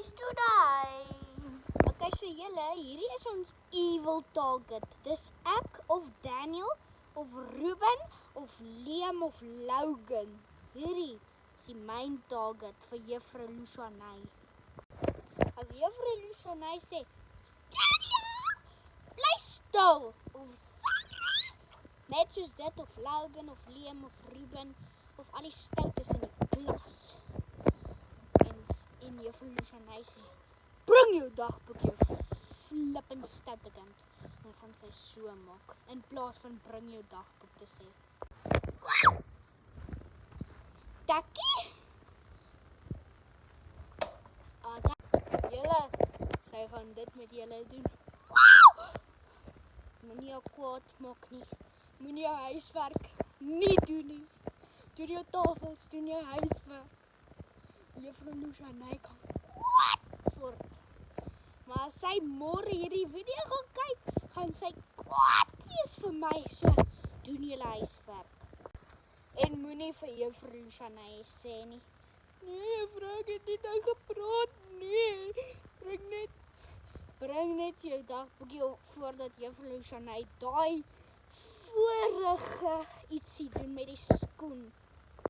nice today. Okay, so julle, hierdie is ons evil target. Dis ek of Daniel of Ruben of Liam of Logan. Hierdie is die main target vir Juffrou Lucianay. As Juffrou Lucianay sê, Daniel, bly stil, of Sandra, net soos dit, of Logan of Liam of Ruben of al die stoutes in die klas. En Juffrou Lucianay sê, bring jou dagboek, jou flippin' stoutekant. Dan gaan sy so maak, in plaas van bring jou dagboek te sê. Takkie? Julle, sy gaan dit met julle doen. Moenie jou kwaad maak nie. Moenie jou huiswerk nie doen nie. Doen jou tafels, doen jou huiswerk. Juffrou Lucianay kan kwaad word. Maar as sy môre hierdie video gaan kyk, gaan sy kwaad wees vir my. So, doen julle huiswerk. En moenie vir Juffrou Lucianay sê nie. Nee, juffrou, ek het nie nou gepraat nie. Bring net jou dagboekie op voordat Juffrou Lucianay daai vorige ietsie doen met die skoen.